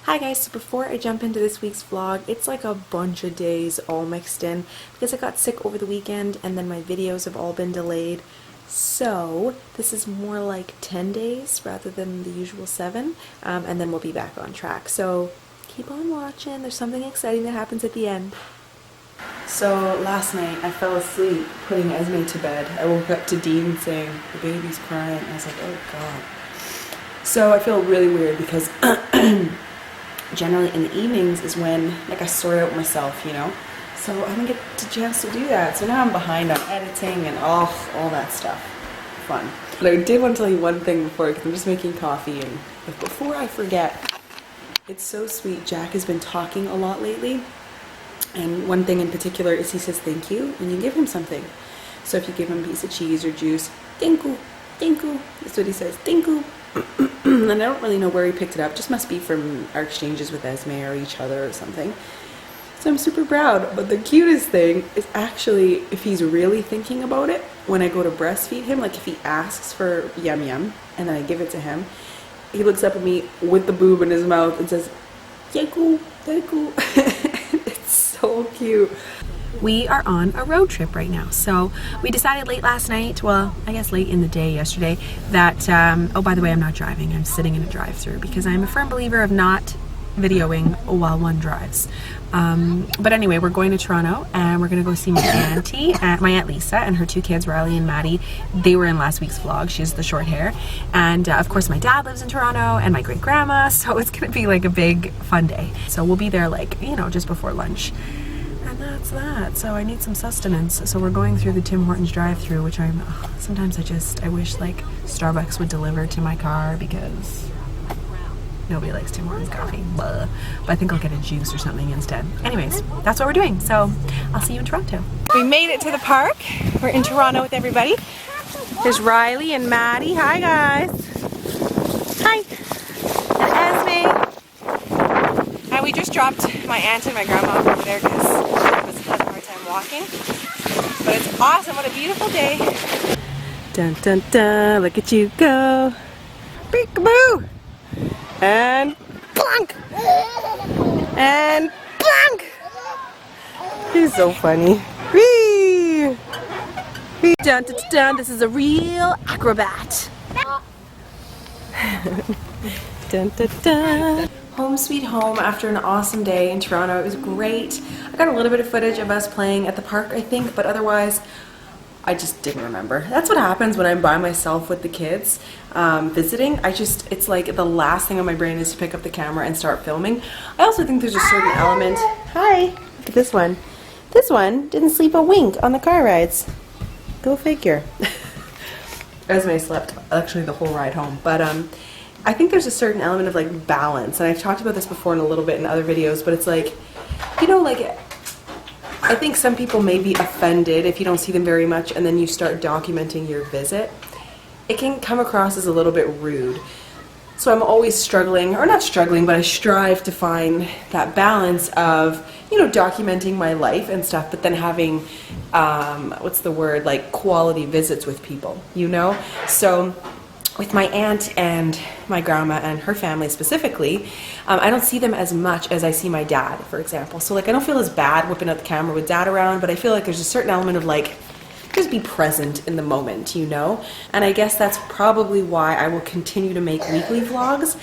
Hi guys, so before I jump into this week's vlog, it's like a bunch of days all mixed in because I got sick over the weekend and then my videos have all been delayed. So this is more like 10 days rather than the usual 7, and then we'll be back on track. So keep on watching, there's something exciting that happens at the end. So last night I fell asleep putting Esme to bed. I woke up to Dean saying, "The baby's crying." I was like, oh god. So I feel really weird because generally in the evenings is when like I sort out myself, you know? So I didn't get the chance to do that. So now I'm behind on editing and all that stuff. Fun. But I did want to tell you one thing before, because I'm just making coffee, and before I forget, it's so sweet. Jack has been talking a lot lately. And one thing in particular is he says thank you when you give him something. So if you give him a piece of cheese or juice, thank you, thank you. That's what he says, thank you. And I don't really know where he picked it up. Just must be from our exchanges with Esme or each other or something. So I'm super proud. But the cutest thing is actually if he's really thinking about it, when I go to breastfeed him, like if he asks for yum yum and then I give it to him, he looks up at me with the boob in his mouth and says, thank you, thank you. It's so cute. We are on a road trip right now. So we decided late last night, well, I guess late in the day yesterday, that, oh, by the way, I'm not driving. I'm sitting in a drive-thru because I'm a firm believer of not videoing while one drives. But anyway, we're going to Toronto and we're going to go see my auntie, my Aunt Lisa, and her 2 kids, Riley and Maddie. They were in last week's vlog. She has the short hair. And of course, my dad lives in Toronto and my great-grandma. So it's going to be like a big fun day. So we'll be there like, you know, just before lunch. And that's that. So I need some sustenance. So we're going through the Tim Hortons drive-thru, which sometimes I wish like Starbucks would deliver to my car because nobody likes Tim Hortons coffee. Blah. But I think I'll get a juice or something instead. Anyways, that's what we're doing. So I'll see you in Toronto. We made it to the park. We're in Toronto with everybody. There's Riley and Maddie. Hi guys. Hi. And Esme. And we just dropped my aunt and my grandma off over there because I was having a hard time walking. But it's awesome. What a beautiful day. Dun dun dun. Look at you go. Peekaboo. And plunk! And plunk! He's so funny. Whee! Whee! Dun, dun, dun. This is a real acrobat. Dun, dun, dun. Home sweet home after an awesome day in Toronto. It was great. I got a little bit of footage of us playing at the park, I think, but otherwise I just didn't remember. That's what happens when I'm by myself with the kids visiting. It's like the last thing on my brain is to pick up the camera and start filming. I also think there's a certain element. Hi, look at this one. This one didn't sleep a wink on the car rides. Go figure. Esme slept actually the whole ride home, but I think there's a certain element of like balance, and I've talked about this before in a little bit in other videos, but it's like, you know, like I think some people may be offended if you don't see them very much and then you start documenting your visit. It can come across as a little bit rude. So I'm always struggling, or not struggling, but I strive to find that balance of, you know, documenting my life and stuff, but then having, what's the word, like quality visits with people, you know? So with my aunt and my grandma and her family specifically, I don't see them as much as I see my dad, for example. So like I don't feel as bad whipping out the camera with dad around, but I feel like there's a certain element of like, just be present in the moment, you know? And I guess that's probably why I will continue to make weekly vlogs,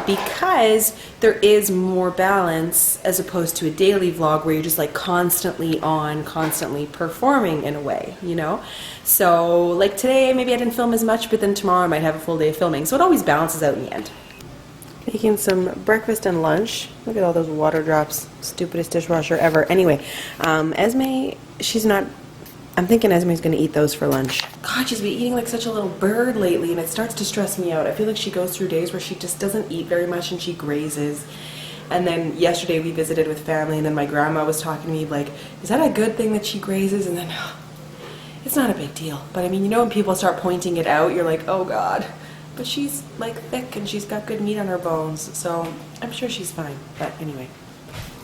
because there is more balance as opposed to a daily vlog where you're just like constantly on, constantly performing in a way, you know? So like today, maybe I didn't film as much, but then tomorrow I might have a full day of filming. So it always balances out in the end. Making some breakfast and lunch. Look at all those water drops. Stupidest dishwasher ever. Anyway, Esme, I'm thinking Esme's going to eat those for lunch. God, she's been eating like such a little bird lately, and it starts to stress me out. I feel like she goes through days where she just doesn't eat very much and she grazes. And then yesterday we visited with family, and then my grandma was talking to me like, is that a good thing that she grazes? And then, it's not a big deal. But I mean, you know, when people start pointing it out, you're like, oh God. But she's like thick and she's got good meat on her bones, so I'm sure she's fine. But anyway,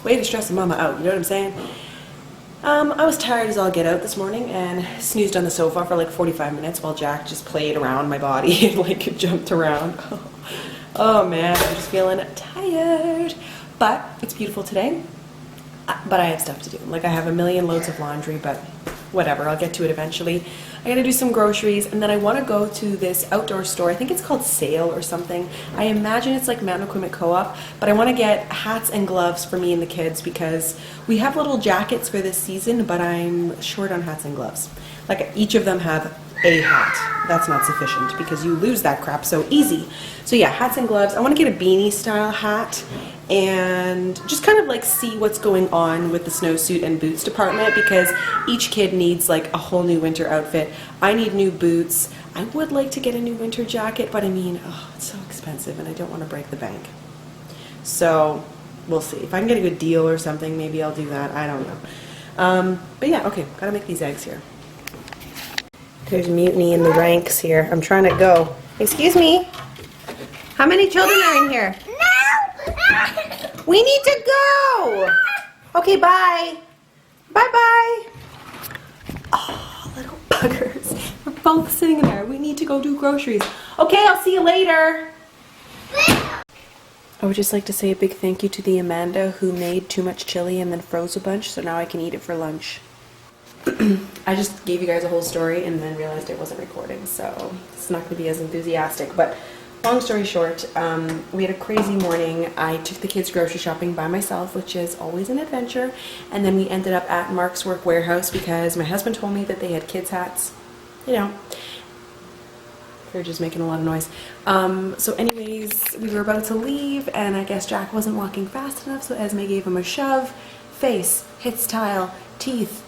way to stress a mama out, you know what I'm saying? I was tired as all get out this morning and snoozed on the sofa for like 45 minutes while Jack just played around my body and like jumped around. Oh man, I'm just feeling tired. But it's beautiful today. But I have stuff to do. Like, I have a million loads of laundry, but whatever, I'll get to it eventually. I gotta do some groceries, and then I want to go to this outdoor store. I think it's called Sale or something. I imagine it's like Mountain Equipment Co-op, but I want to get hats and gloves for me and the kids because we have little jackets for this season, but I'm short on hats and gloves. Like, each of them have a hat. That's not sufficient because you lose that crap so easy. So yeah, hats and gloves. I want to get a beanie style hat and just kind of like see what's going on with the snowsuit and boots department because each kid needs like a whole new winter outfit. I need new boots. I would like to get a new winter jacket, but I mean, oh, it's so expensive and I don't want to break the bank. So we'll see. If I can get a good deal or something, maybe I'll do that. I don't know. But yeah, okay, gotta make these eggs here. There's mutiny in the ranks here. I'm trying to go. Excuse me. How many children are in here? No! We need to go! Okay, bye. Bye-bye. Oh, little buggers. We're both sitting there. We need to go do groceries. Okay, I'll see you later. I would just like to say a big thank you to the Amanda who made too much chili and then froze a bunch, so now I can eat it for lunch. I just gave you guys a whole story and then realized it wasn't recording, so it's not going to be as enthusiastic. But long story short, we had a crazy morning. I took the kids grocery shopping by myself, which is always an adventure, and then we ended up at Mark's Work Warehouse because my husband told me that they had kids' hats. You know, they're just making a lot of noise. So anyways, we were about to leave, and I guess Jack wasn't walking fast enough, so Esme gave him a shove. Face, hits tile, teeth.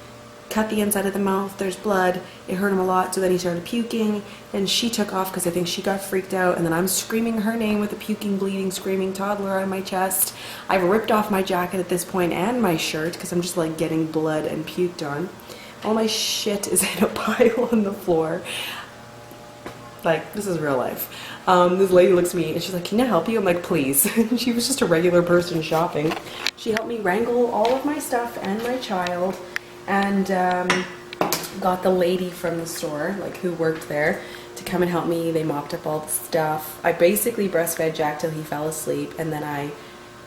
Cut the inside of the mouth, there's blood, it hurt him a lot, so then he started puking, and she took off because I think she got freaked out, and then I'm screaming her name with a puking, bleeding, screaming toddler on my chest. I've ripped off my jacket at this point and my shirt because I'm just like getting blood and puked on. All my shit is in a pile on the floor. Like, this is real life. This lady looks at me and she's like, can I help you? I'm like, please. She was just a regular person shopping. She helped me wrangle all of my stuff and my child. And got the lady from the store, like who worked there, to come and help me. They mopped up all the stuff. I basically breastfed Jack till he fell asleep, and then I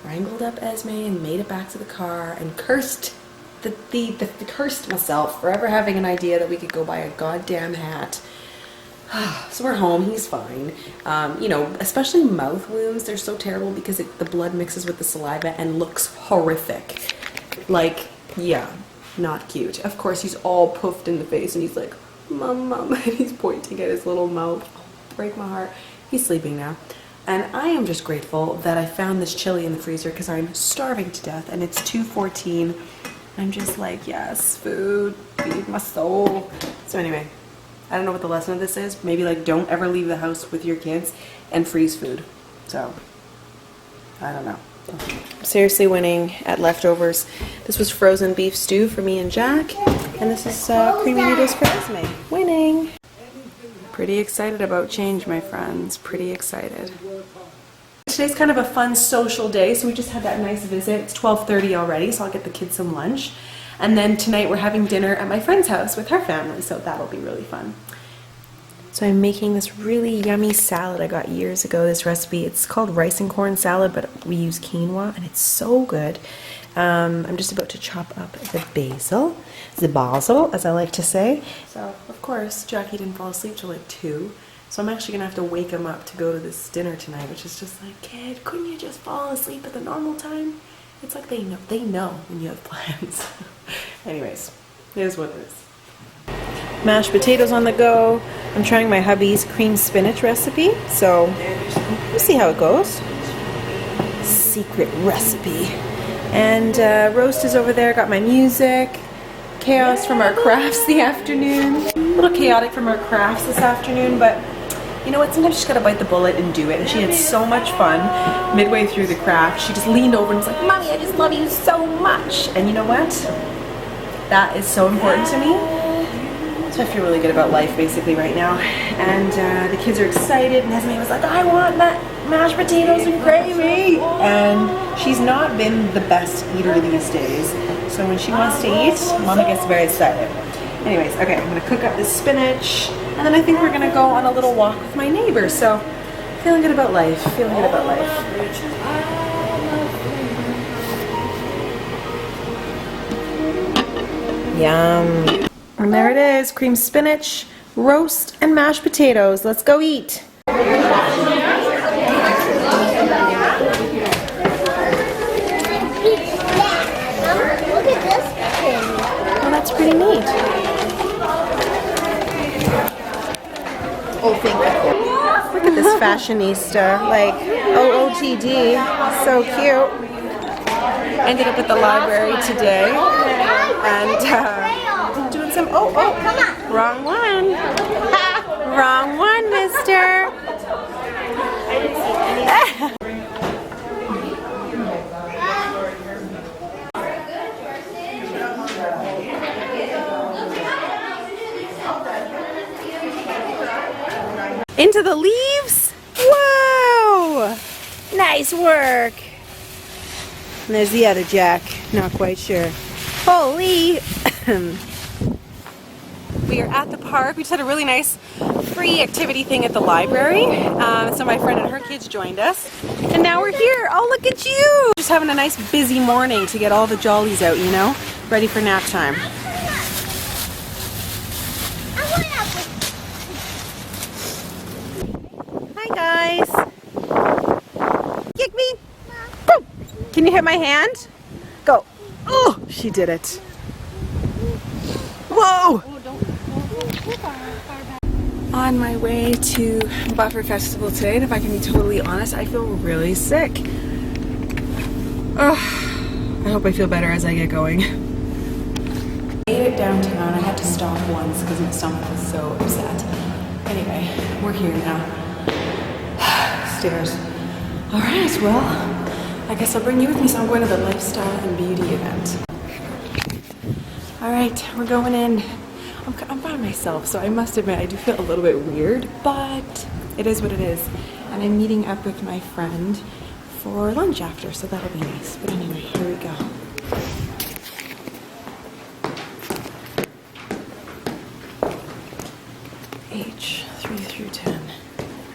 wrangled up Esme and made it back to the car and cursed cursed myself for ever having an idea that we could go buy a goddamn hat. So we're home. He's fine. You know, especially mouth wounds, they're so terrible because the blood mixes with the saliva and looks horrific. Like, yeah. Not cute. Of course, he's all puffed in the face and he's like, Mom, Mom, and he's pointing at his little mouth. Oh, break my heart. He's sleeping now. And I am just grateful that I found this chili in the freezer because I'm starving to death and it's 2:14. I'm just like, yes, food, feed my soul. So anyway, I don't know what the lesson of this is. Maybe like don't ever leave the house with your kids and freeze food. So, I don't know. Seriously winning at leftovers. This was frozen beef stew for me and Jack, and this is creamy noodles for Esme. Winning! Pretty excited about change, my friends. Pretty excited. Today's kind of a fun social day, so we just had that nice visit. It's 12:30 already, so I'll get the kids some lunch. And then tonight we're having dinner at my friend's house with her family, so that'll be really fun. So I'm making this really yummy salad I got years ago, this recipe. It's called rice and corn salad, but we use quinoa, and it's so good. I'm just about to chop up the basil, as I like to say. So, of course, Jackie didn't fall asleep till like 2, so I'm actually gonna have to wake him up to go to this dinner tonight, which is just like, kid, couldn't you just fall asleep at the normal time? It's like they know when you have plans. Anyways, here's what it is. Mashed potatoes on the go. I'm trying my hubby's cream spinach recipe, so we'll see how it goes. Secret recipe. And roast is over there. Got my music. Chaos from our crafts the afternoon. A little chaotic from our crafts this afternoon, but you know what? Sometimes you just gotta bite the bullet and do it. And she had so much fun midway through the craft. She just leaned over and was like, Mommy, I just love you so much. And you know what? That is so important to me. So I feel really good about life basically right now. And the kids are excited, and Esme was like, I want mashed potatoes and gravy. And she's not been the best eater these days. So when she wants to eat, Mama gets very excited. Anyways, okay, I'm gonna cook up this spinach, and then I think we're gonna go on a little walk with my neighbor. So Feeling good about life. Feeling good about life. Yum. And there it is. Cream spinach, roast, and mashed potatoes. Let's go eat. Look at this pin. Well, that's pretty neat. Oh, thank you. Look at this fashionista, like OOTD, so cute. Ended up at the library today and doing some, wrong one. Wrong one, mister. Into the leaves? Whoa! Nice work! And there's the other jack. Not quite sure. Holy! We are at the park. We just had a really nice free activity thing at the library. So my friend and her kids joined us. And now we're here. Oh, look at you! Just having a nice busy morning to get all the jollies out, you know? Ready for nap time. Hi guys! Kick me! Go! Can you hit my hand? Go! Oh, she did it. Whoa! On my way to Buffer Festival today, and if I can be totally honest, I feel really sick. Oh, I hope I feel better as I get going. Made it downtown. I had to stop once because my stomach was so upset. Anyway, we're here now. Stairs. Alright, well, I guess I'll bring you with me. So I'm going to the lifestyle and beauty event. Alright, we're going in. I'm by myself, so I must admit I do feel a little bit weird, but it is what it is. And I'm meeting up with my friend for lunch after, so that'll be nice. But anyway, here we go. H 3 through 10.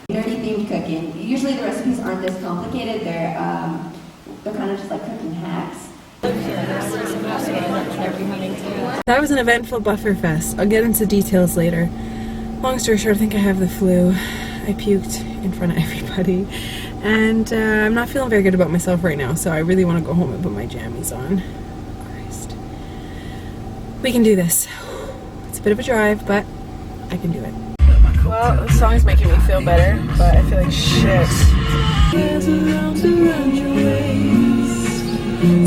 Dirty themed cooking. Usually the recipes aren't this complicated. They're kind of just like cooking hacks. That was an eventful Bufferfest. I'll get into details later. Long story short, I think I have the flu. I puked in front of everybody. And I'm not feeling very good about myself right now, so I really want to go home and put my jammies on. Christ. We can do this. It's a bit of a drive, but I can do it. Well, the song's making me feel better, but I feel like shit.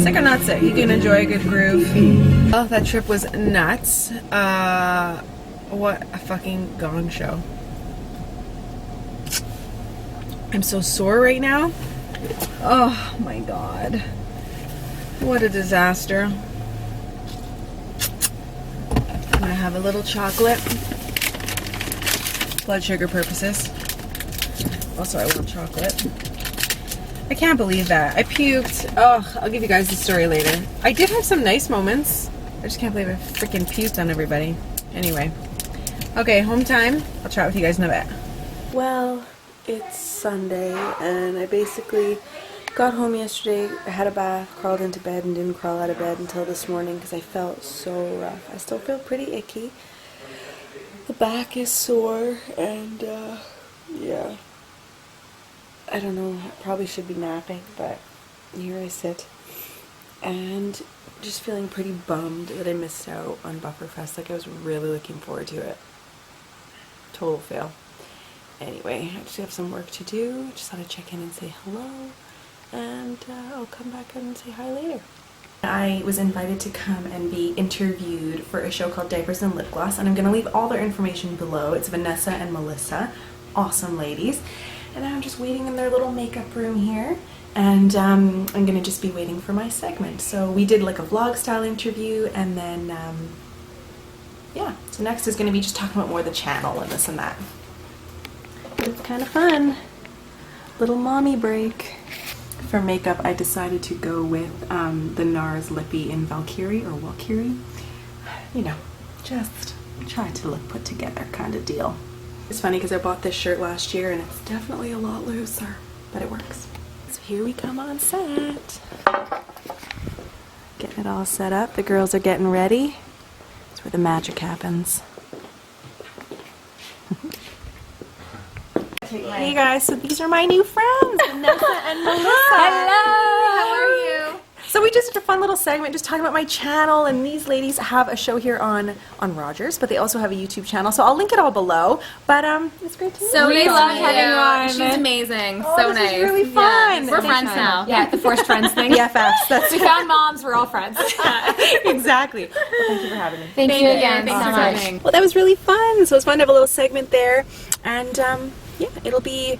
Sick or not sick, you can enjoy a good groove. Oh, that trip was nuts. What a fucking gong show. I'm so sore right now. Oh my god. What a disaster. I'm gonna have a little chocolate. Blood sugar purposes. Also, I want chocolate. I can't believe that. I puked. Oh, I'll give you guys the story later. I did have some nice moments. I just can't believe I freaking puked on everybody. Anyway. Okay, home time. I'll chat with you guys in a bit. Well, it's Sunday, and I basically got home yesterday. I had a bath, crawled into bed, and didn't crawl out of bed until this morning because I felt so rough. I still feel pretty icky. The back is sore, and yeah. I don't know, I probably should be napping, but here I sit. And just feeling pretty bummed that I missed out on Bufferfest. Like, I was really looking forward to it. Total fail. Anyway, I just have some work to do. Just thought I'd check in and say hello. And I'll come back and say hi later. I was invited to come and be interviewed for a show called Diapers and Lip Gloss, and I'm going to leave all their information below. It's Vanessa and Melissa. Awesome ladies. And now I'm just waiting in their little makeup room here, and I'm going to just be waiting for my segment. So we did like a vlog style interview, and then yeah, so next is going to be just talking about more of the channel and this and that. But it's kind of fun. Little mommy break. For makeup, I decided to go with the NARS Lippy in Valkyrie or Walkyrie. You know, just try to look put together kind of deal. It's funny because I bought this shirt last year and it's definitely a lot looser, but it works. So here we come on set. Getting it all set up. The girls are getting ready. That's where the magic happens. Hey guys, so these are my new friends, Vanessa and Melissa. Hello! How are you? So we just did a fun little segment just talking about my channel, and these ladies have a show here on Rogers, but they also have a YouTube channel, so I'll link it all below. But it's great to meet you. So we love having you on. She's amazing. Oh, so this nice. is really fun. We're friends now. Yeah, the forced friends thing. Yeah, facts. That's We found moms, we're all friends. exactly. Well, thank you for having me. Thank you again Thanks so for much. coming. Well, that was really fun. So it's fun to have a little segment there, and yeah, it'll be.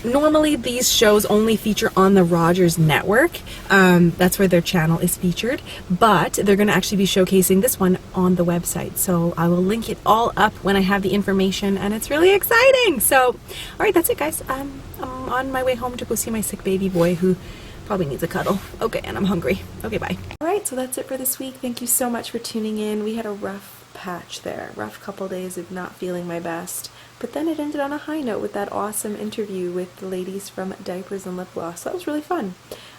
Normally these shows only feature on the Rogers network. That's where their channel is featured, but they're going to actually be showcasing this one on the website. So I will link it all up when I have the information, and it's really exciting. So, all right, that's it, guys. I'm on my way home to go see my sick baby boy who probably needs a cuddle. Okay, and I'm hungry. Okay, bye. All right, so that's it for this week. Thank you so much for tuning in. We had a rough patch there, rough couple days of not feeling my best. But then it ended on a high note with that awesome interview with the ladies from Diapers and Lip Gloss. That was really fun.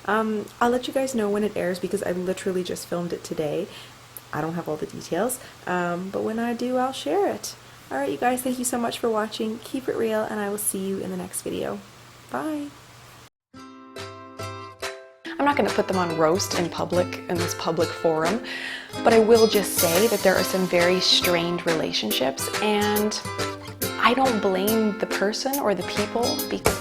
I'll let you guys know when it airs because I literally just filmed it today. I don't have all the details, but when I do, I'll share it. Alright, you guys, thank you so much for watching. Keep it real, and I will see you in the next video. Bye! I'm not going to put them on roast in public, in this public forum, but I will just say that there are some very strained relationships, and I don't blame the person or the people because